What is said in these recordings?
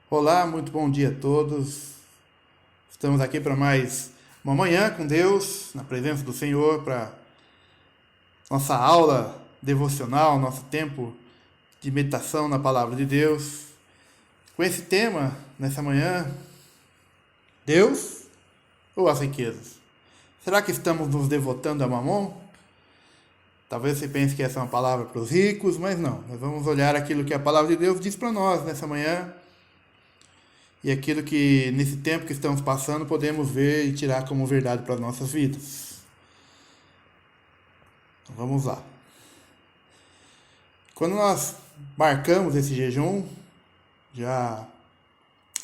Olá, muito bom dia a todos. Estamos aqui para mais uma manhã com Deus, na presença do Senhor, para nossa aula devocional, nosso tempo de meditação na palavra de Deus. Com esse tema, nessa manhã, Deus ou as riquezas? Será que estamos nos devotando a Mamon? Talvez você pense que essa é uma palavra para os ricos, mas não. Nós vamos olhar aquilo que a palavra de Deus diz para nós nessa manhã e aquilo que, nesse tempo que estamos passando, podemos ver e tirar como verdade para as nossas vidas. Então, vamos lá. Quando nós marcamos esse jejum, já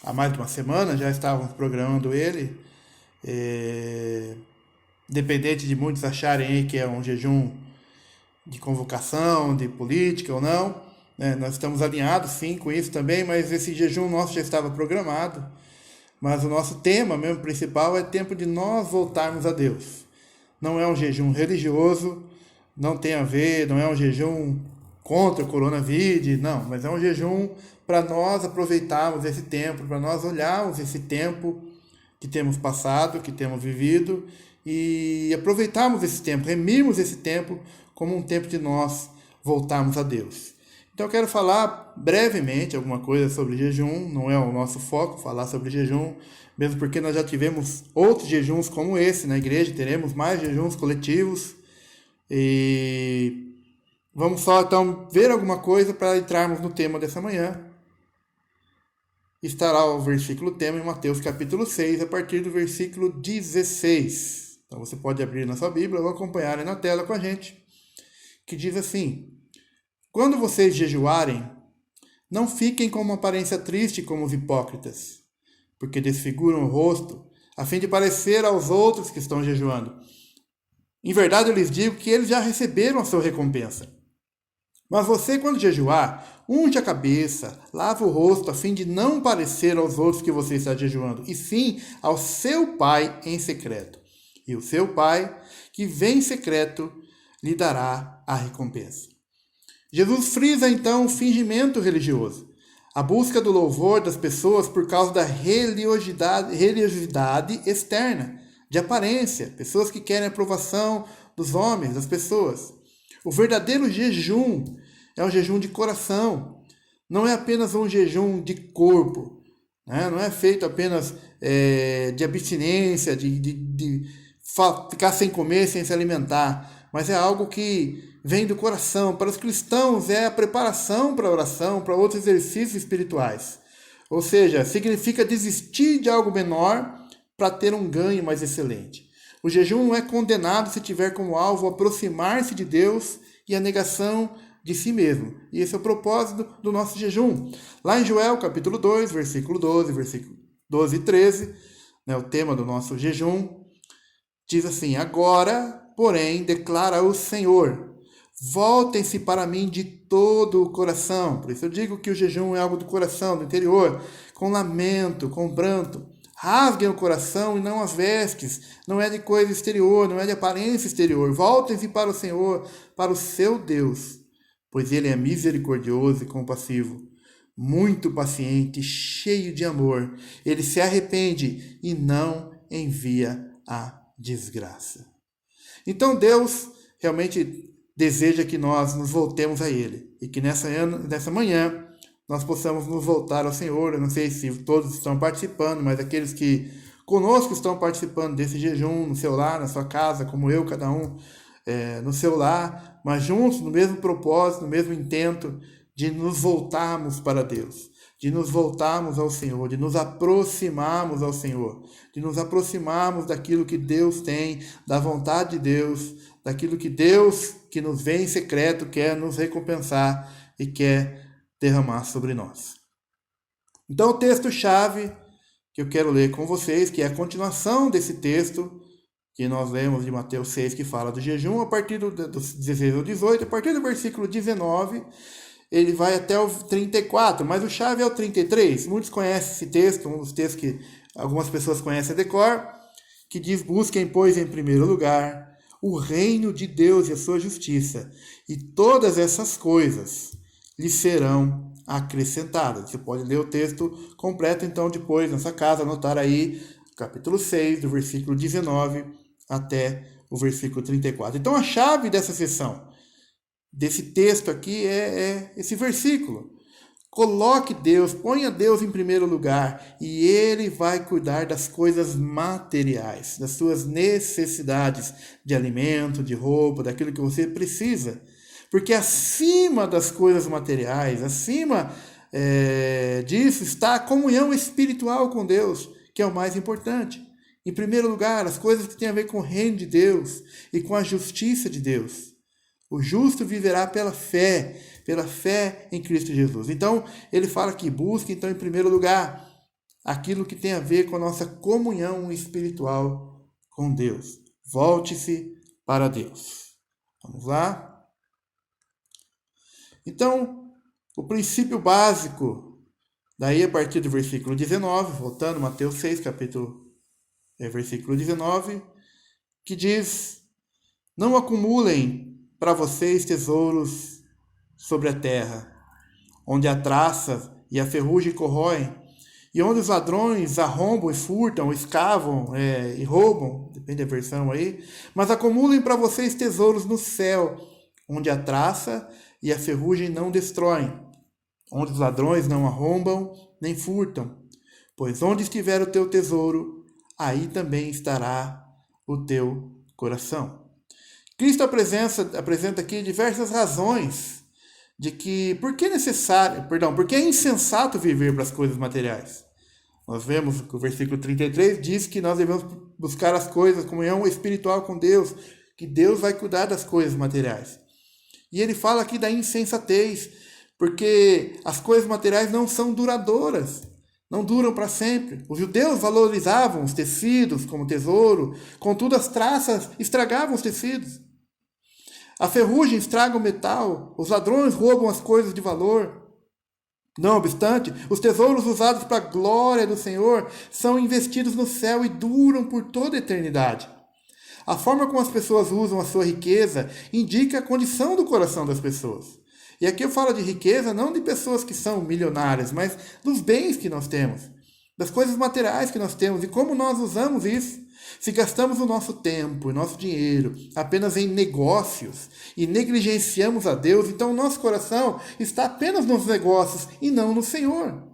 há mais de uma semana, já estávamos programando ele, independente de muitos acharem que é um jejum de convocação, de política ou não, né? Nós estamos alinhados sim com isso também, mas esse jejum nosso já estava programado. Mas o nosso tema mesmo principal é tempo de nós voltarmos a Deus. Não é um jejum religioso, não tem a ver, não é um jejum contra o coronavírus, não, mas é um jejum para nós aproveitarmos esse tempo, para nós olharmos esse tempo que temos passado, que temos vivido, e aproveitarmos esse tempo, remirmos esse tempo como um tempo de nós voltarmos a Deus. Então eu quero falar brevemente alguma coisa sobre jejum, não é o nosso foco falar sobre jejum, mesmo porque nós já tivemos outros jejuns como esse na igreja, teremos mais jejuns coletivos, e vamos só então ver alguma coisa para entrarmos no tema dessa manhã. Estará o versículo tema em Mateus capítulo 6, a partir do versículo 16. Então você pode abrir na sua Bíblia ou acompanhar aí na tela com a gente, que diz assim: quando vocês jejuarem, não fiquem com uma aparência triste como os hipócritas, porque desfiguram o rosto, a fim de parecer aos outros que estão jejuando. Em verdade eu lhes digo que eles já receberam a sua recompensa. Mas você, quando jejuar, unge a cabeça, lava o rosto, a fim de não parecer aos outros que você está jejuando, e sim ao seu Pai em secreto. E o seu Pai, que vem em secreto, lhe dará a recompensa. Jesus frisa então o fingimento religioso, a busca do louvor das pessoas por causa da religiosidade externa, de aparência, pessoas que querem a aprovação dos homens, das pessoas. O verdadeiro jejum é um jejum de coração, não é apenas um jejum de corpo, né? Não é feito apenas de abstinência, de ficar sem comer, sem se alimentar, mas é algo que vem do coração. Para os cristãos é a preparação para a oração, para outros exercícios espirituais. Ou seja, significa desistir de algo menor para ter um ganho mais excelente. O jejum não é condenado se tiver como alvo aproximar-se de Deus e a negação de si mesmo. E esse é o propósito do nosso jejum. Lá em Joel, capítulo 2, versículo 12, versículo 12 e 13, né, o tema do nosso jejum, diz assim: agora, porém, declara o Senhor, voltem-se para mim de todo o coração. Por isso eu digo que o jejum é algo do coração, do interior, com lamento, com pranto. Rasguem o coração e não as vestes. Não é de coisa exterior, não é de aparência exterior. Voltem-se para o Senhor, para o seu Deus, pois Ele é misericordioso e compassivo, muito paciente, cheio de amor. Ele se arrepende e não envia a desgraça. Então Deus realmente deseja que nós nos voltemos a Ele e que nessa manhã nós possamos nos voltar ao Senhor. Eu não sei se todos estão participando, mas aqueles que conosco estão participando desse jejum no seu lar, na sua casa, como eu, cada um no seu lar, mas juntos no mesmo propósito, no mesmo intento de nos voltarmos para Deus, de nos voltarmos ao Senhor, de nos aproximarmos ao Senhor, de nos aproximarmos daquilo que Deus tem, da vontade de Deus, daquilo que Deus, que nos vem em secreto, quer nos recompensar e quer derramar sobre nós. Então o texto-chave que eu quero ler com vocês, que é a continuação desse texto que nós lemos de Mateus 6, que fala do jejum, a partir do 16 ao 18, a partir do versículo 19, ele vai até o 34, mas o chave é o 33. Muitos conhecem esse texto, um dos textos que algumas pessoas conhecem a decor, que diz: busquem, pois, em primeiro lugar o reino de Deus e a sua justiça, e todas essas coisas lhes serão acrescentadas. Você pode ler o texto completo, então, depois, na sua casa, anotar aí, capítulo 6, do versículo 19 até o versículo 34. Então, a chave dessa sessão, desse texto aqui, é esse versículo. Coloque Deus, ponha Deus em primeiro lugar e Ele vai cuidar das coisas materiais, das suas necessidades de alimento, de roupa, daquilo que você precisa. Porque acima das coisas materiais, acima disso está a comunhão espiritual com Deus, que é o mais importante. Em primeiro lugar, as coisas que têm a ver com o reino de Deus e com a justiça de Deus. O justo viverá pela fé em Cristo Jesus. Então, ele fala que busque, então, em primeiro lugar, aquilo que tem a ver com a nossa comunhão espiritual com Deus. Volte-se para Deus. Vamos lá? Então, o princípio básico, daí a partir do versículo 19, voltando, Mateus 6, versículo 19, que diz: não acumulem para vocês tesouros sobre a terra, onde a traça e a ferrugem corroem, e onde os ladrões arrombam e furtam, escavam e roubam, depende da versão aí, mas acumulem para vocês tesouros no céu, onde a traça e a ferrugem não destroem, onde os ladrões não arrombam nem furtam, pois onde estiver o teu tesouro, aí também estará o teu coração. Cristo apresenta aqui diversas razões de que por que é insensato viver para as coisas materiais. Nós vemos que o versículo 33 diz que nós devemos buscar as coisas, comunhão espiritual com Deus, que Deus vai cuidar das coisas materiais. E ele fala aqui da insensatez, porque as coisas materiais não são duradouras, não duram para sempre. Os judeus valorizavam os tecidos como tesouro, contudo as traças estragavam os tecidos. A ferrugem estraga o metal, os ladrões roubam as coisas de valor. Não obstante, os tesouros usados para a glória do Senhor são investidos no céu e duram por toda a eternidade. A forma como as pessoas usam a sua riqueza indica a condição do coração das pessoas. E aqui eu falo de riqueza não de pessoas que são milionárias, mas dos bens que nós temos, das coisas materiais que nós temos e como nós usamos isso. Se gastamos o nosso tempo e nosso dinheiro apenas em negócios e negligenciamos a Deus, então o nosso coração está apenas nos negócios e não no Senhor.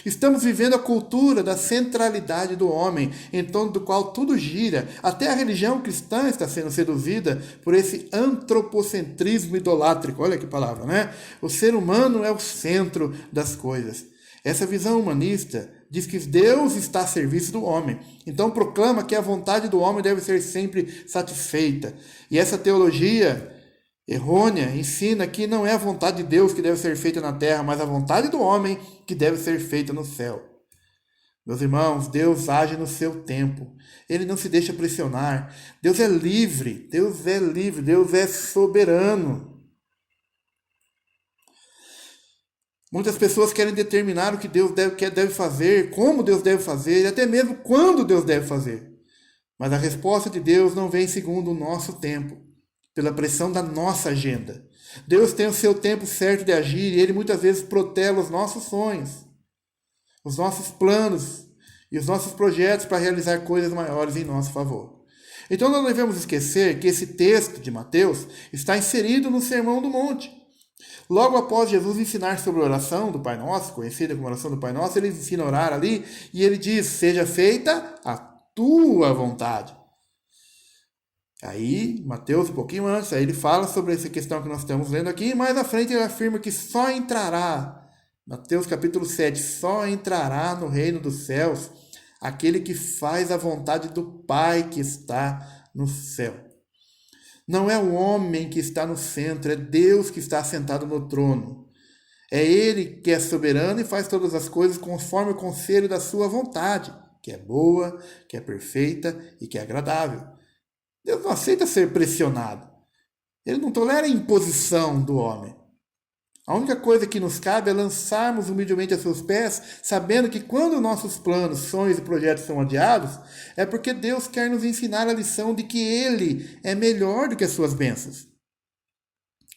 Estamos vivendo a cultura da centralidade do homem, em torno do qual tudo gira. Até a religião cristã está sendo seduzida por esse antropocentrismo idolátrico. Olha que palavra, né? O ser humano é o centro das coisas. Essa visão humanista diz que Deus está a serviço do homem. Então proclama que a vontade do homem deve ser sempre satisfeita. E essa teologia errônea ensina que não é a vontade de Deus que deve ser feita na terra, mas a vontade do homem que deve ser feita no céu. Meus irmãos, Deus age no seu tempo. Ele não se deixa pressionar. Deus é livre, Deus é soberano. Muitas pessoas querem determinar o que Deus deve fazer, como Deus deve fazer, e até mesmo quando Deus deve fazer. Mas a resposta de Deus não vem segundo o nosso tempo, pela pressão da nossa agenda. Deus tem o seu tempo certo de agir e Ele muitas vezes protela os nossos sonhos, os nossos planos e os nossos projetos para realizar coisas maiores em nosso favor. Então não devemos esquecer que esse texto de Mateus está inserido no Sermão do Monte. Logo após Jesus ensinar sobre a oração do Pai Nosso, conhecida como oração do Pai Nosso, ele ensina a orar ali e ele diz: seja feita a tua vontade. Aí, Mateus, um pouquinho antes, aí ele fala sobre essa questão que nós estamos lendo aqui, e mais à frente ele afirma que só entrará, Mateus capítulo 7, só entrará no reino dos céus aquele que faz a vontade do Pai que está no céu. Não é o homem que está no centro, é Deus que está sentado no trono. É Ele que é soberano e faz todas as coisas conforme o conselho da sua vontade, que é boa, que é perfeita e que é agradável. Deus não aceita ser pressionado. Ele não tolera a imposição do homem. A única coisa que nos cabe é lançarmos humildemente a seus pés, sabendo que quando nossos planos, sonhos e projetos são adiados, é porque Deus quer nos ensinar a lição de que Ele é melhor do que as suas bênçãos.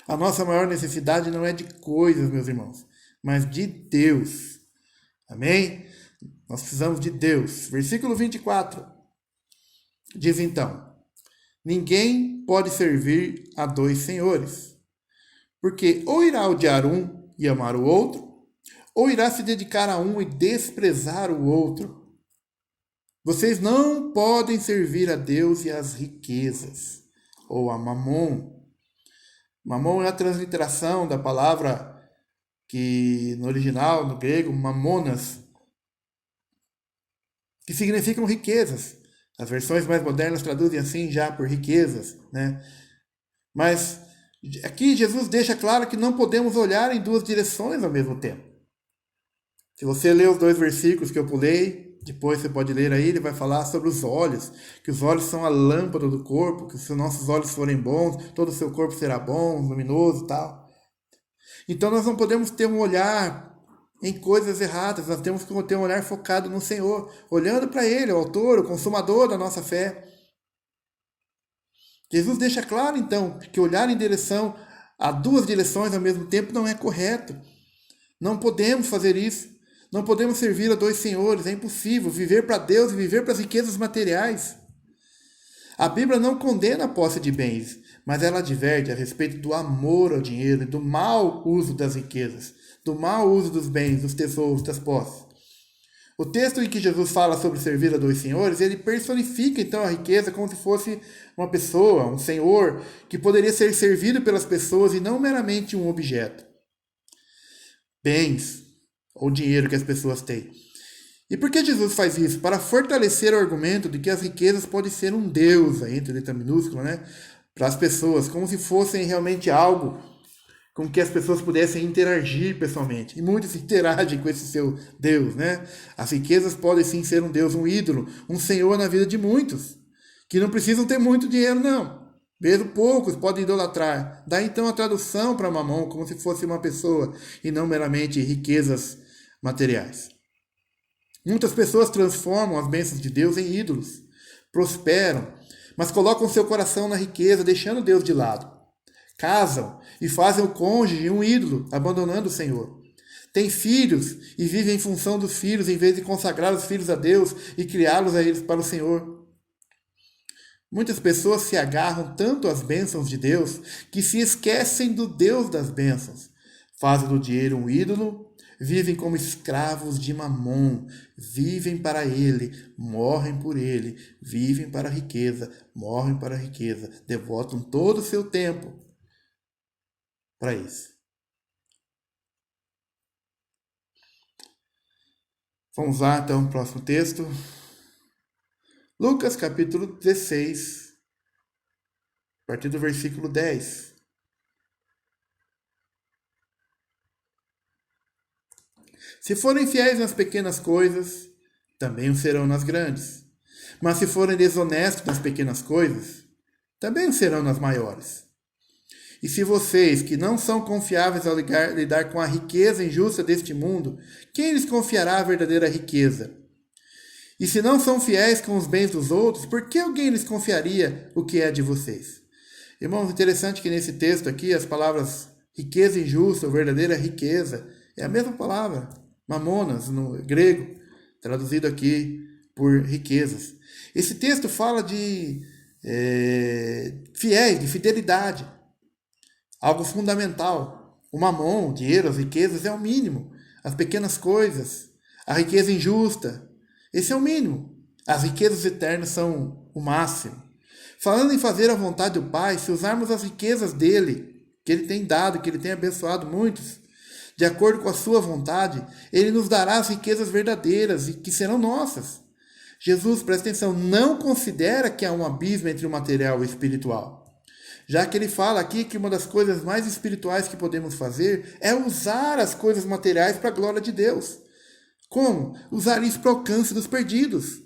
A nossa maior necessidade não é de coisas, meus irmãos, mas de Deus. Amém? Nós precisamos de Deus. Versículo 24 diz então: ninguém pode servir a dois senhores, porque ou irá odiar um e amar o outro, ou irá se dedicar a um e desprezar o outro. Vocês não podem servir a Deus e às riquezas, ou a Mamon. Mamon é a transliteração da palavra que no original, no grego, mamonas, que significam riquezas. As versões mais modernas traduzem assim já por riquezas, né? Mas aqui Jesus deixa claro que não podemos olhar em duas direções ao mesmo tempo. Se você ler os 2 versículos que eu pulei, depois você pode ler aí, ele vai falar sobre os olhos, que os olhos são a lâmpada do corpo, que se os nossos olhos forem bons, todo o seu corpo será bom, luminoso e tal. Então nós não podemos ter um olhar em coisas erradas, nós temos que ter um olhar focado no Senhor, olhando para Ele, o autor, o consumador da nossa fé. Jesus deixa claro, então, que olhar em direção a duas direções ao mesmo tempo não é correto. Não podemos fazer isso. Não podemos servir a dois senhores. É impossível viver para Deus e viver para as riquezas materiais. A Bíblia não condena a posse de bens, mas ela adverte a respeito do amor ao dinheiro e do mau uso das riquezas, do mau uso dos bens, dos tesouros, das posses. O texto em que Jesus fala sobre servir a dois senhores, ele personifica então a riqueza como se fosse uma pessoa, um senhor, que poderia ser servido pelas pessoas e não meramente um objeto. Bens, ou dinheiro que as pessoas têm. E por que Jesus faz isso? Para fortalecer o argumento de que as riquezas podem ser um Deus, aí entre letra minúscula, né? Para as pessoas, como se fossem realmente algo com que as pessoas pudessem interagir pessoalmente. E muitos interagem com esse seu Deus, né? As riquezas podem sim ser um Deus, um ídolo, um senhor na vida de muitos, que não precisam ter muito dinheiro, não. Mesmo poucos podem idolatrar. Dá então a tradução para Mamon como se fosse uma pessoa e não meramente riquezas materiais. Muitas pessoas transformam as bênçãos de Deus em ídolos, prosperam, mas colocam seu coração na riqueza, deixando Deus de lado. Casam e fazem o cônjuge um ídolo, abandonando o Senhor. Têm filhos e vivem em função dos filhos, em vez de consagrar os filhos a Deus e criá-los a eles para o Senhor. Muitas pessoas se agarram tanto às bênçãos de Deus que se esquecem do Deus das bênçãos. Fazem do dinheiro um ídolo, vivem como escravos de Mamon, vivem para ele, morrem por ele, vivem para a riqueza, morrem para a riqueza, devotam todo o seu tempo para isso. Vamos lá então para o próximo texto. Lucas capítulo 16, a partir do versículo 10. Se forem fiéis nas pequenas coisas, também o serão nas grandes. Mas se forem desonestos nas pequenas coisas, também o serão nas maiores. E se vocês, que não são confiáveis ao lidar com a riqueza injusta deste mundo, quem lhes confiará a verdadeira riqueza? E se não são fiéis com os bens dos outros, por que alguém lhes confiaria o que é de vocês? Irmãos, interessante que nesse texto aqui, as palavras riqueza injusta ou verdadeira riqueza, é a mesma palavra, mamonas, no grego, traduzido aqui por riquezas. Esse texto fala de fiéis, de fidelidade, algo fundamental. O mamon, o dinheiro, as riquezas é o mínimo. As pequenas coisas, a riqueza injusta, esse é o mínimo. As riquezas eternas são o máximo. Falando em fazer a vontade do Pai, se usarmos as riquezas dele, que ele tem dado, que ele tem abençoado muitos, de acordo com a sua vontade, ele nos dará as riquezas verdadeiras e que serão nossas. Jesus, presta atenção, não considera que há um abismo entre o material e o espiritual. Já que ele fala aqui que uma das coisas mais espirituais que podemos fazer é usar as coisas materiais para a glória de Deus. Como? Usar isso para o alcance dos perdidos,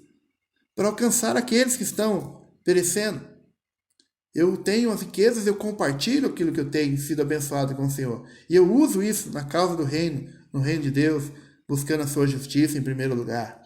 para alcançar aqueles que estão perecendo. Eu tenho as riquezas, eu compartilho aquilo que eu tenho sido abençoado com o Senhor. E eu uso isso na causa do reino, no reino de Deus, buscando a sua justiça em primeiro lugar.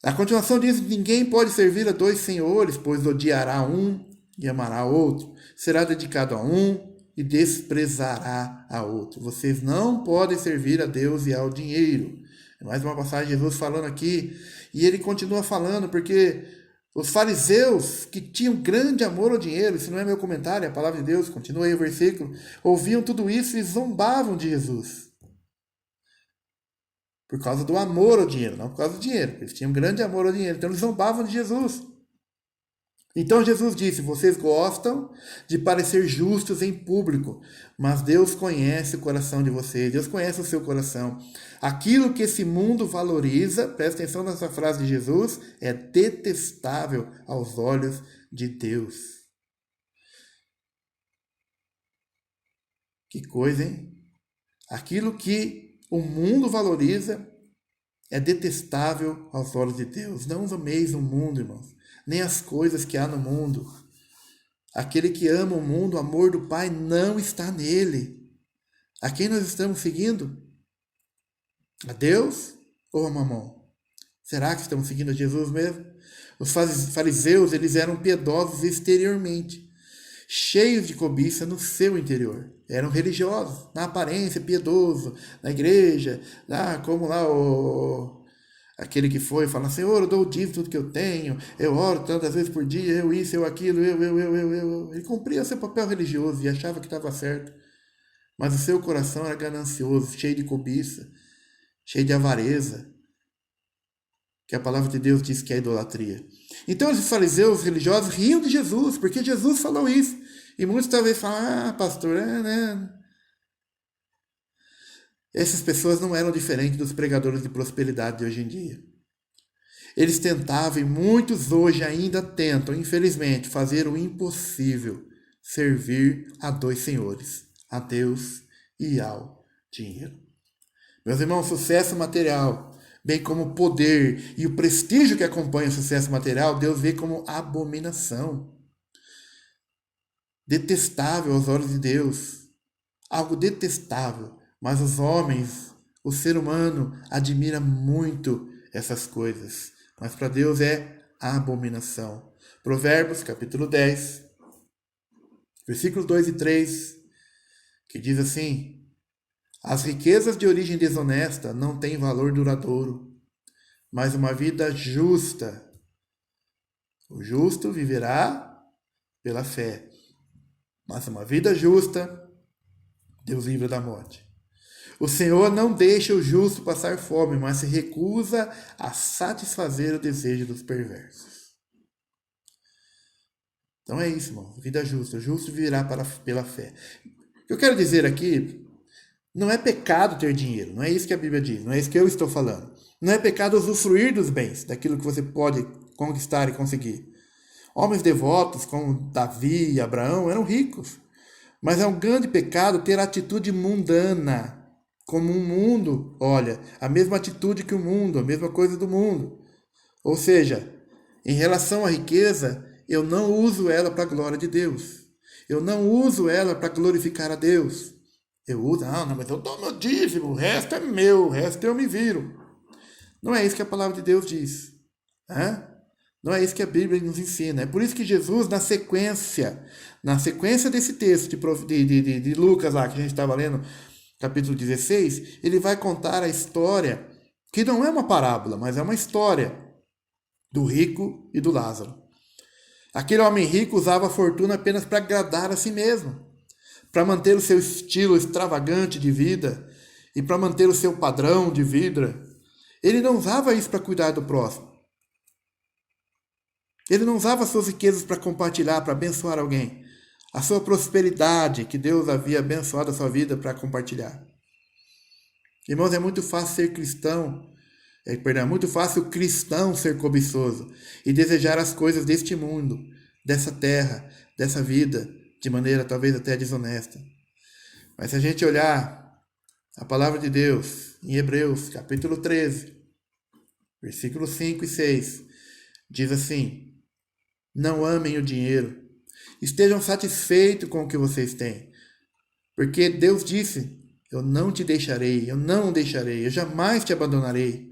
A continuação diz: ninguém pode servir a dois senhores, pois odiará um e amará outro. Será dedicado a um e desprezará a outro. Vocês não podem servir a Deus e ao dinheiro. É mais uma passagem de Jesus falando aqui. E ele continua falando porque os fariseus, que tinham grande amor ao dinheiro, isso não é meu comentário, é a palavra de Deus, continua aí o versículo, ouviam tudo isso e zombavam de Jesus. Por causa do amor ao dinheiro, não por causa do dinheiro. Eles tinham grande amor ao dinheiro, então eles zombavam de Jesus. Então Jesus disse: vocês gostam de parecer justos em público, mas Deus conhece o coração de vocês, Deus conhece o seu coração. Aquilo que esse mundo valoriza, presta atenção nessa frase de Jesus, é detestável aos olhos de Deus. Que coisa, hein? Aquilo que o mundo valoriza é detestável aos olhos de Deus. Não ameis o mundo, irmãos, nem as coisas que há no mundo. Aquele que ama o mundo, o amor do Pai não está nele. A quem nós estamos seguindo? A Deus ou a Mamon? Será que estamos seguindo a Jesus mesmo? Os fariseus, eles eram piedosos exteriormente, cheios de cobiça no seu interior. Eram religiosos, na aparência, piedoso, na igreja, como lá aquele que foi, fala: Senhor, eu dou o dízimo tudo que eu tenho, eu oro tantas vezes por dia, eu isso, eu aquilo, eu. Ele cumpria seu papel religioso e achava que estava certo. Mas o seu coração era ganancioso, cheio de cobiça, cheio de avareza, que a palavra de Deus diz que é idolatria. Então esses fariseus religiosos riam de Jesus, porque Jesus falou isso. E muitos talvez falam: pastor, né? Essas pessoas não eram diferentes dos pregadores de prosperidade de hoje em dia. Eles tentavam, e muitos hoje ainda tentam, infelizmente, fazer o impossível: servir a dois senhores, a Deus e ao dinheiro. Meus irmãos, sucesso material, bem como o poder e o prestígio que acompanha o sucesso material, Deus vê como abominação. Detestável aos olhos de Deus. Algo detestável. Mas os homens, o ser humano, admira muito essas coisas. Mas para Deus é abominação. Provérbios, capítulo 10, versículos 2 e 3, que diz assim: as riquezas de origem desonesta não têm valor duradouro, mas uma vida justa. O justo viverá pela fé. Mas uma vida justa, Deus livra da morte. O Senhor não deixa o justo passar fome, mas se recusa a satisfazer o desejo dos perversos. Então é isso, irmão. Vida justa. O justo viverá pela fé. O que eu quero dizer aqui, não é pecado ter dinheiro. Não é isso que a Bíblia diz. Não é isso que eu estou falando. Não é pecado usufruir dos bens, daquilo que você pode conquistar e conseguir. Homens devotos como Davi e Abraão eram ricos. Mas é um grande pecado ter atitude mundana, como um mundo olha, a mesma atitude que o mundo, a mesma coisa do mundo. Ou seja, em relação à riqueza, eu não uso ela para a glória de Deus. Eu não uso ela para glorificar a Deus. Eu uso, não, mas eu dou meu dízimo, o resto é meu, o resto eu me viro. Não é isso que a palavra de Deus diz. Não é isso que a Bíblia nos ensina. É por isso que Jesus, na sequência desse texto de Lucas lá, que a gente estava lendo, capítulo 16, ele vai contar a história, que não é uma parábola, mas é uma história do rico e do Lázaro. Aquele homem rico usava a fortuna apenas para agradar a si mesmo, para manter o seu estilo extravagante de vida e para manter o seu padrão de vida. Ele não usava isso para cuidar do próximo. Ele não usava suas riquezas para compartilhar, para abençoar alguém. A sua prosperidade, que Deus havia abençoado a sua vida, para compartilhar. Irmãos, é muito fácil ser cristão, é muito fácil o cristão ser cobiçoso e desejar as coisas deste mundo, dessa terra, dessa vida, de maneira talvez até desonesta. Mas se a gente olhar a palavra de Deus em Hebreus, capítulo 13, versículos 5 e 6, diz assim: não amem o dinheiro, estejam satisfeitos com o que vocês têm, porque Deus disse: eu não te deixarei, eu não o deixarei, eu jamais te abandonarei.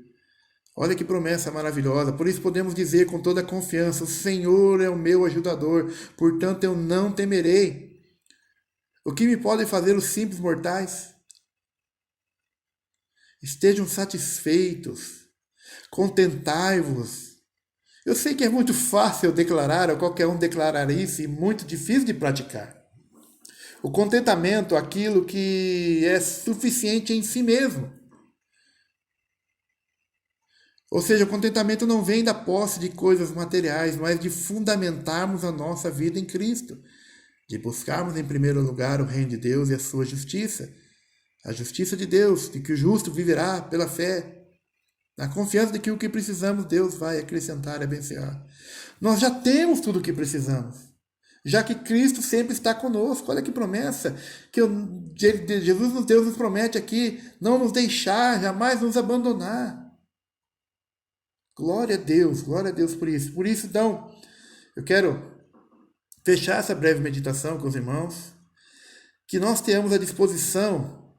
Olha que promessa maravilhosa. Por isso podemos dizer com toda a confiança: o Senhor é o meu ajudador, portanto eu não temerei. O que me podem fazer os simples mortais? Estejam satisfeitos, contentai-vos. Eu sei que é muito fácil eu declarar, ou qualquer um declarar isso, e muito difícil de praticar. O contentamento, aquilo que é suficiente em si mesmo. Ou seja, o contentamento não vem da posse de coisas materiais, mas de fundamentarmos a nossa vida em Cristo. De buscarmos em primeiro lugar o reino de Deus e a sua justiça. A justiça de Deus, de que o justo viverá pela fé. Na confiança de que o que precisamos, Deus vai acrescentar e abençoar. Nós já temos tudo o que precisamos. Já que Cristo sempre está conosco. Olha que promessa que Jesus, Deus nos promete aqui, não nos deixar, jamais nos abandonar. Glória a Deus por isso. Por isso, então, eu quero fechar essa breve meditação com os irmãos, que nós tenhamos a disposição,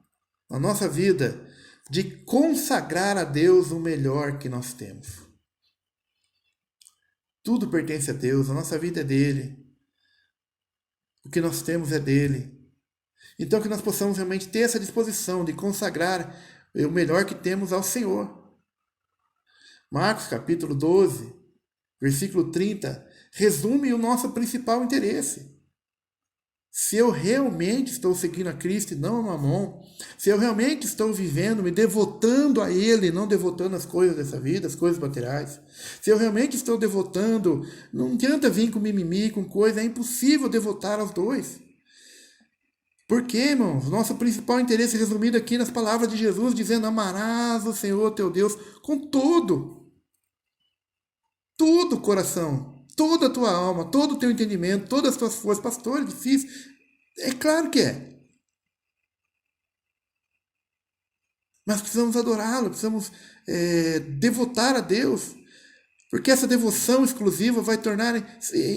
na nossa vida, de consagrar a Deus o melhor que nós temos. Tudo pertence a Deus, a nossa vida é dele. O que nós temos é dele. Então que nós possamos realmente ter essa disposição de consagrar o melhor que temos ao Senhor. Marcos capítulo 12, versículo 30, resume o nosso principal interesse. Se eu realmente estou seguindo a Cristo e não a Mamon, se eu realmente estou vivendo, me devotando a Ele, não devotando as coisas dessa vida, as coisas materiais, se eu realmente estou devotando, não adianta vir com mimimi, com coisa, é impossível devotar aos dois. Por quê, irmãos? Nosso principal interesse é resumido aqui nas palavras de Jesus, dizendo: amarás o Senhor teu Deus com todo o coração, toda a tua alma, todo o teu entendimento, todas as tuas forças. Pastor, é difícil. É claro que é. Mas precisamos adorá-lo, precisamos devotar a Deus, porque essa devoção exclusiva vai tornar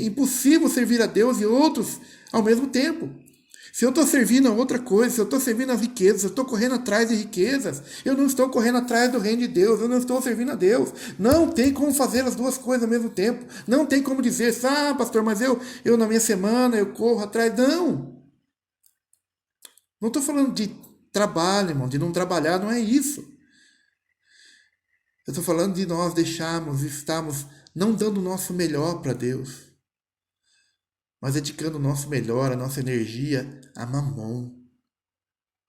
impossível servir a Deus e outros ao mesmo tempo. Se eu estou servindo a outra coisa, se eu estou servindo as riquezas, se eu estou correndo atrás de riquezas, eu não estou correndo atrás do reino de Deus, eu não estou servindo a Deus. Não tem como fazer as duas coisas ao mesmo tempo. Não tem como dizer, pastor, mas eu na minha semana, eu corro atrás. Não! Não estou falando de trabalho, irmão, de não trabalhar, não é isso. Eu estou falando de nós estarmos não dando o nosso melhor para Deus, mas dedicando o nosso melhor, a nossa energia a Mamon.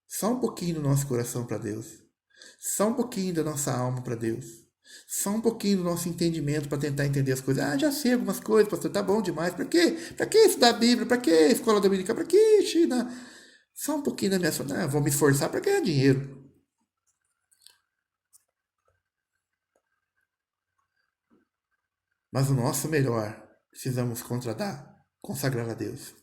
Só um pouquinho do nosso coração para Deus. Só um pouquinho da nossa alma para Deus. Só um pouquinho do nosso entendimento para tentar entender as coisas. Já sei algumas coisas, pastor, tá bom demais. Para quê? Para que estudar a Bíblia? Para que escola dominical? Para que China? Só um pouquinho da minha... vou me esforçar para ganhar dinheiro. Mas o nosso melhor precisamos consagrar a Deus.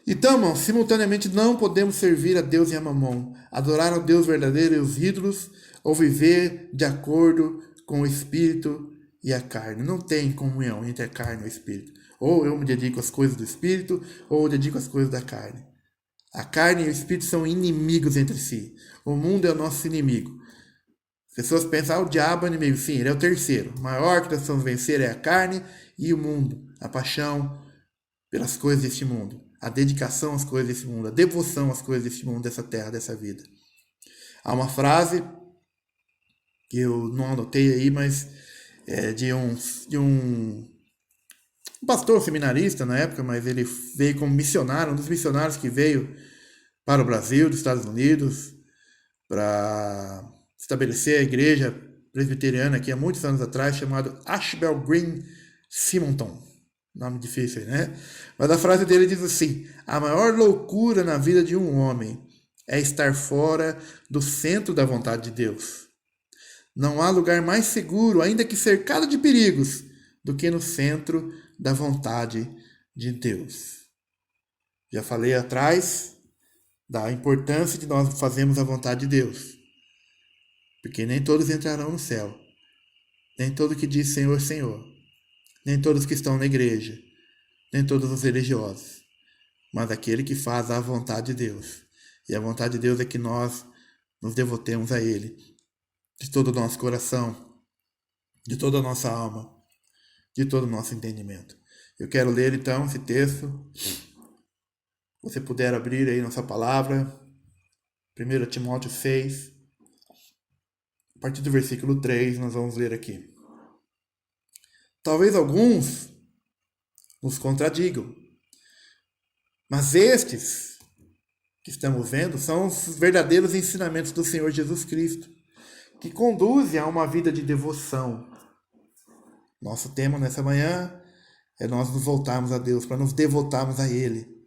Então, irmãos, simultaneamente não podemos servir a Deus e a Mamon, adorar ao Deus verdadeiro e os ídolos, ou viver de acordo com o Espírito e a carne. Não tem comunhão entre a carne e o Espírito. Ou eu me dedico às coisas do Espírito, ou eu dedico às coisas da carne. A carne e o Espírito são inimigos entre si. O mundo é o nosso inimigo. As pessoas pensam, o diabo é inimigo. Sim, ele é o terceiro. O maior que nós precisamos vencer é a carne e o mundo. A paixão pelas coisas deste mundo. A dedicação às coisas desse mundo. A devoção às coisas deste mundo, dessa terra, dessa vida. Há uma frase que eu não anotei aí, mas é de um pastor seminarista na época, mas ele veio como missionário, um dos missionários que veio para o Brasil, dos Estados Unidos, para estabelecer a igreja presbiteriana aqui há muitos anos atrás, chamado Ashbel Green Simonton. Nome difícil, né? Mas a frase dele diz assim: a maior loucura na vida de um homem é estar fora do centro da vontade de Deus. Não há lugar mais seguro, ainda que cercado de perigos, do que no centro da vontade de Deus. Já falei atrás da importância de nós fazermos a vontade de Deus. Porque nem todos entrarão no céu. Nem todo que diz Senhor, Senhor. Nem todos que estão na igreja. Nem todos os religiosos. Mas aquele que faz a vontade de Deus. E a vontade de Deus é que nós nos devotemos a Ele. De todo o nosso coração. De toda a nossa alma. De todo o nosso entendimento. Eu quero ler então esse texto. você puder abrir aí nossa palavra, 1 Timóteo 6, a partir do versículo 3, nós vamos ler aqui. Talvez alguns nos contradigam, mas estes que estamos vendo são os verdadeiros ensinamentos do Senhor Jesus Cristo, que conduzem a uma vida de devoção. Nosso tema nessa manhã é nós nos voltarmos a Deus, para nos devotarmos a Ele.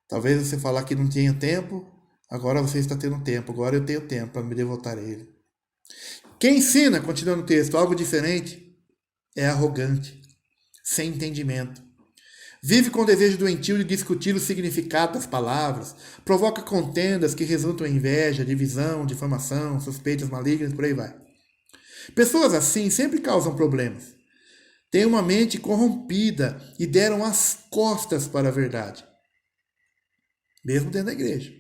Talvez você falar que não tinha tempo, agora você está tendo tempo, agora eu tenho tempo para me devotar a Ele. Quem ensina, continuando o texto, algo diferente, é arrogante, sem entendimento. Vive com o desejo doentio de discutir o significado das palavras, provoca contendas que resultam em inveja, divisão, difamação, suspeitas malignas, por aí vai. Pessoas assim sempre causam problemas. Têm uma mente corrompida e deram as costas para a verdade, mesmo dentro da igreja.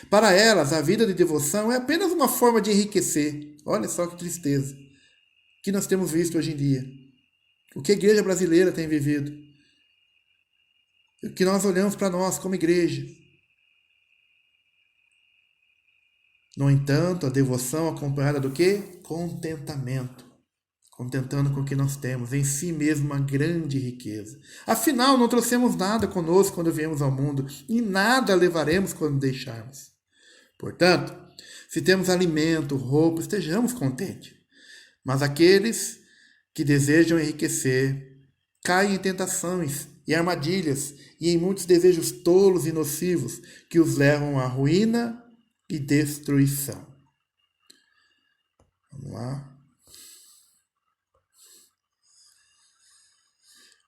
Para elas, a vida de devoção é apenas uma forma de enriquecer. Olha só que tristeza que nós temos visto hoje em dia. O que a igreja brasileira tem vivido. O que nós olhamos para nós como igreja. No entanto, a devoção acompanhada do quê? Contentamento. Contentando com o que nós temos, em si mesmo uma grande riqueza. Afinal, não trouxemos nada conosco quando viemos ao mundo, e nada levaremos quando deixarmos. Portanto, se temos alimento, roupa, estejamos contentes. Mas aqueles que desejam enriquecer caem em tentações e armadilhas e em muitos desejos tolos e nocivos que os levam à ruína e destruição. Vamos lá.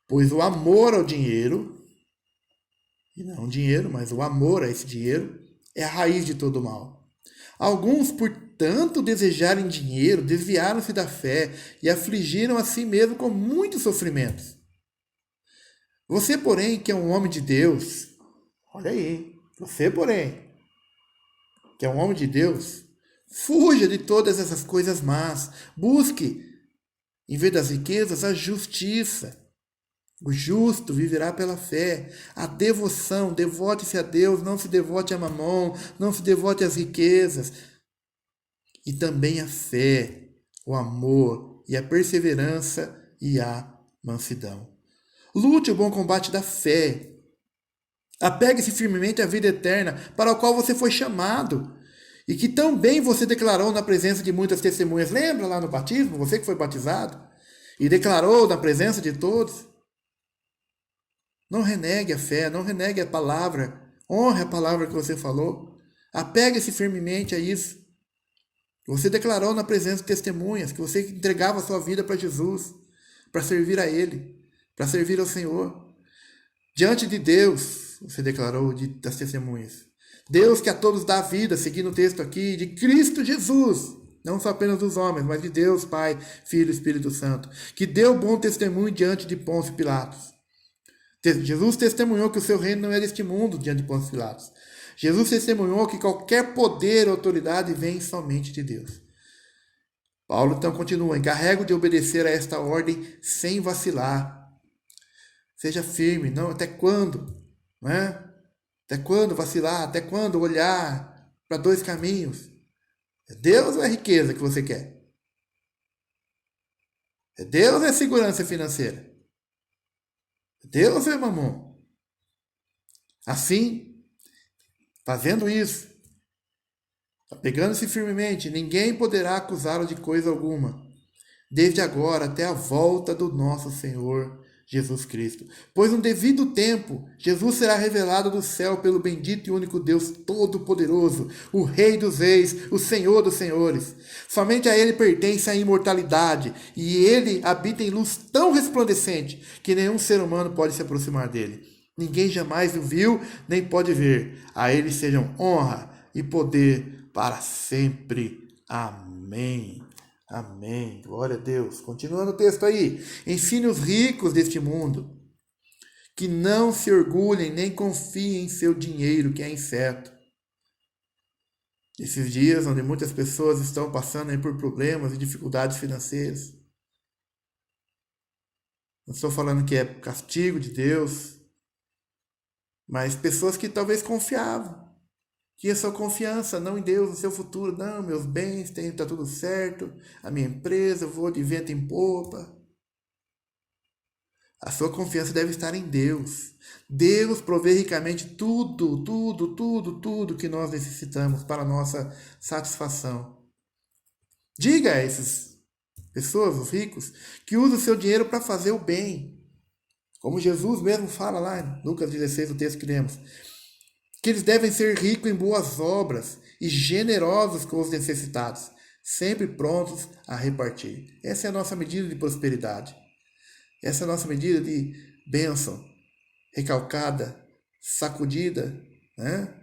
Pois o amor ao dinheiro, e não o dinheiro, mas o amor a esse dinheiro, é a raiz de todo o mal. Alguns, por tanto desejarem dinheiro, desviaram-se da fé e afligiram a si mesmo com muitos sofrimentos. Você, porém, que é um homem de Deus, olha aí, você, porém, que é um homem de Deus, fuja de todas essas coisas más, busque, em vez das riquezas, a justiça. O justo viverá pela fé. A devoção, devote-se a Deus, não se devote a mamon, não se devote às riquezas. E também a fé, o amor e a perseverança e a mansidão. Lute o bom combate da fé. Apegue-se firmemente à vida eterna para a qual você foi chamado e que tão bem você declarou na presença de muitas testemunhas. Lembra lá no batismo, você que foi batizado e declarou na presença de todos? Não renegue a fé, não renegue a palavra. Honre a palavra que você falou. Apegue-se firmemente a isso. Você declarou na presença de testemunhas que você entregava a sua vida para Jesus, para servir a Ele, para servir ao Senhor. Diante de Deus, você declarou das testemunhas. Deus que a todos dá vida, seguindo o texto aqui, de Cristo Jesus. Não só apenas dos homens, mas de Deus, Pai, Filho e Espírito Santo. Que deu bom testemunho diante de Pôncio Pilatos. Jesus testemunhou que o seu reino não é deste mundo diante de Pôncio Pilatos. Jesus testemunhou que qualquer poder ou autoridade vem somente de Deus. Paulo então continua: encarrego de obedecer a esta ordem sem vacilar. Seja firme, não, até quando? Não é? Até quando vacilar? Até quando olhar para dois caminhos? É Deus ou é riqueza que você quer? É Deus ou é segurança financeira? Deus é mamon. Assim, fazendo isso, apegando-se firmemente, ninguém poderá acusá-lo de coisa alguma, desde agora até a volta do nosso Senhor Jesus Cristo. Pois no devido tempo, Jesus será revelado do céu pelo bendito e único Deus Todo-Poderoso, o Rei dos Reis, o Senhor dos Senhores. Somente a Ele pertence a imortalidade, e Ele habita em luz tão resplandecente que nenhum ser humano pode se aproximar dele. Ninguém jamais o viu, nem pode ver. A Ele sejam honra e poder para sempre. Amém. Amém. Glória a Deus. Continuando o texto aí. Ensine os ricos deste mundo que não se orgulhem nem confiem em seu dinheiro, que é incerto. Esses dias onde muitas pessoas estão passando aí por problemas e dificuldades financeiras. Não estou falando que é castigo de Deus. Mas pessoas que talvez confiavam, que a sua confiança não em Deus, no seu futuro, não, meus bens, tá tudo certo, a minha empresa, eu vou de vento em popa. A sua confiança deve estar em Deus. Deus provê ricamente tudo que nós necessitamos para a nossa satisfação. Diga a essas pessoas, os ricos, que usem o seu dinheiro para fazer o bem. Como Jesus mesmo fala lá em Lucas 16, o texto que lemos. Que eles devem ser ricos em boas obras e generosos com os necessitados, sempre prontos a repartir. Essa é a nossa medida de prosperidade. Essa é a nossa medida de bênção, recalcada, sacudida, né?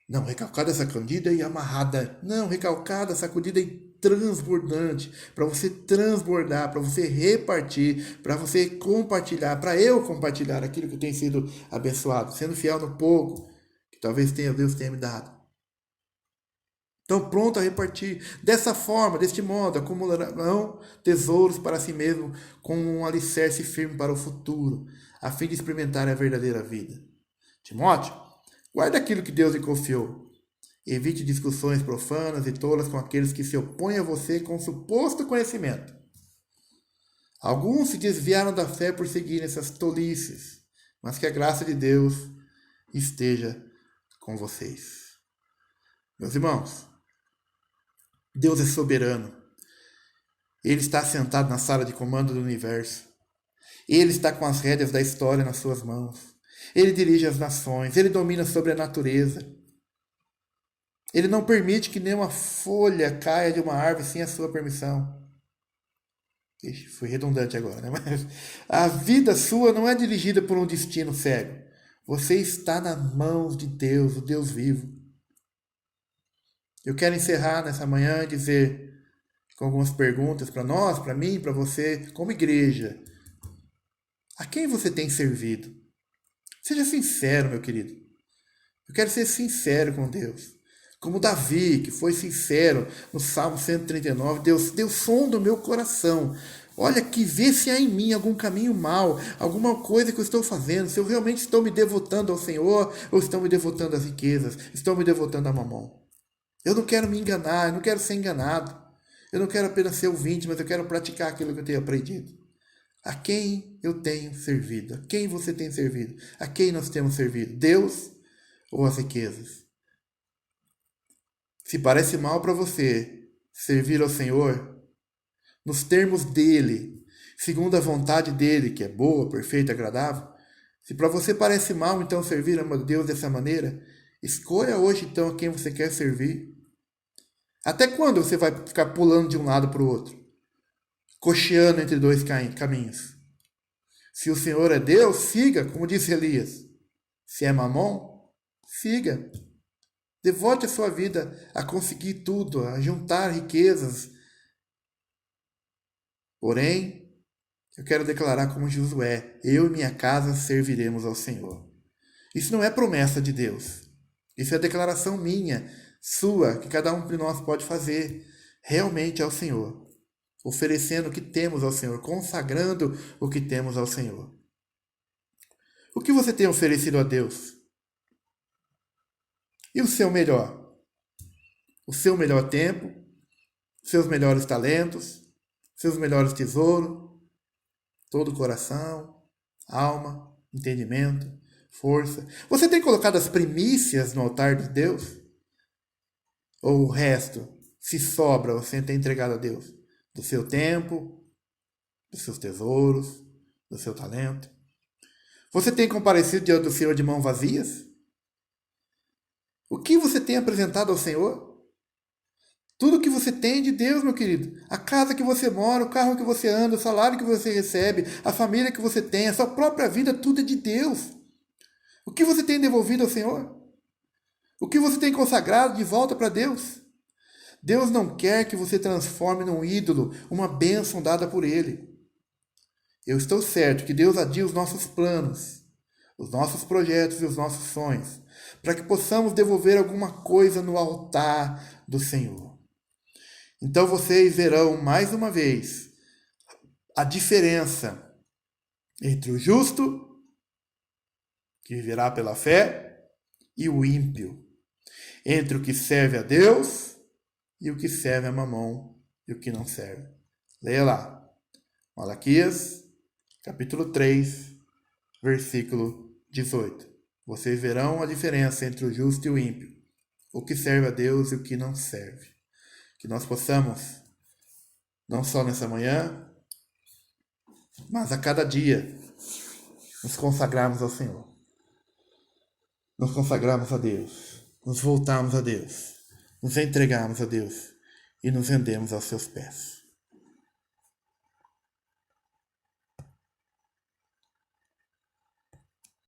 Não, recalcada, sacudida e amarrada. Não, recalcada, sacudida e transbordante. Para você transbordar, para você repartir, para você compartilhar, para eu compartilhar aquilo que tem sido abençoado, sendo fiel no pouco, que talvez Deus tenha me dado. Então, pronto a repartir. Dessa forma, deste modo, acumularão tesouros para si mesmo, com um alicerce firme para o futuro, a fim de experimentar a verdadeira vida. Timóteo, guarda aquilo que Deus lhe confiou. Evite discussões profanas e tolas com aqueles que se opõem a você com suposto conhecimento. Alguns se desviaram da fé por seguirem essas tolices, mas que a graça de Deus esteja com vocês. Meus irmãos, Deus é soberano. Ele está sentado na sala de comando do universo. Ele está com as rédeas da história nas suas mãos. Ele dirige as nações. Ele domina sobre a natureza. Ele não permite que nenhuma folha caia de uma árvore sem a sua permissão. Ixi, fui redundante agora, né? Mas a vida sua não é dirigida por um destino cego. Você está nas mãos de Deus, o Deus vivo. Eu quero encerrar nessa manhã e dizer, com algumas perguntas para nós, para mim, para você, como igreja. A quem você tem servido? Seja sincero, meu querido. Eu quero ser sincero com Deus. Como Davi, que foi sincero no Salmo 139, Deus sonda o meu coração. Olha, que vê se há em mim algum caminho mau, alguma coisa que eu estou fazendo, se eu realmente estou me devotando ao Senhor ou estou me devotando às riquezas, estou me devotando a mamão. Eu não quero me enganar, eu não quero ser enganado. Eu não quero apenas ser ouvinte, mas eu quero praticar aquilo que eu tenho aprendido. A quem eu tenho servido? A quem você tem servido? A quem nós temos servido? Deus ou as riquezas? Se parece mal para você servir ao Senhor, nos termos dele, segundo a vontade dele, que é boa, perfeita, agradável, se para você parece mal, então, servir a Deus dessa maneira, escolha hoje, então, a quem você quer servir. Até quando você vai ficar pulando de um lado para o outro? Cocheando entre dois caminhos. Se o Senhor é Deus, siga, como disse Elias. Se é mamon, siga. Devote a sua vida a conseguir tudo, a juntar riquezas. Porém, eu quero declarar como Josué, eu e minha casa serviremos ao Senhor. Isso não é promessa de Deus. Isso é declaração minha, sua, que cada um de nós pode fazer realmente ao Senhor. Oferecendo o que temos ao Senhor, consagrando o que temos ao Senhor. O que você tem oferecido a Deus? E o seu melhor? O seu melhor tempo? Seus melhores talentos? Seus melhores tesouros? Todo o coração, alma, entendimento, força. Você tem colocado as primícias no altar de Deus? Ou o resto, se sobra, você tem entregado a Deus? Do seu tempo, dos seus tesouros, do seu talento. Você tem comparecido diante do Senhor de mãos vazias? O que você tem apresentado ao Senhor? Tudo que você tem de Deus, meu querido. A casa que você mora, o carro que você anda, o salário que você recebe, a família que você tem, a sua própria vida, tudo é de Deus. O que você tem devolvido ao Senhor? O que você tem consagrado de volta para Deus? Deus não quer que você transforme num ídolo uma bênção dada por Ele. Eu estou certo que Deus adia os nossos planos, os nossos projetos e os nossos sonhos, para que possamos devolver alguma coisa no altar do Senhor. Então vocês verão mais uma vez a diferença entre o justo, que viverá pela fé, e o ímpio, entre o que serve a Deus e o que serve a Mamon e o que não serve. Leia lá. Malaquias, capítulo 3, versículo 18. Vocês verão a diferença entre o justo e o ímpio, o que serve a Deus e o que não serve. Que nós possamos, não só nessa manhã, mas a cada dia, nos consagrarmos ao Senhor. Nos consagrarmos a Deus. Nos voltarmos a Deus. Nos entregarmos a Deus. E nos rendemos aos seus pés.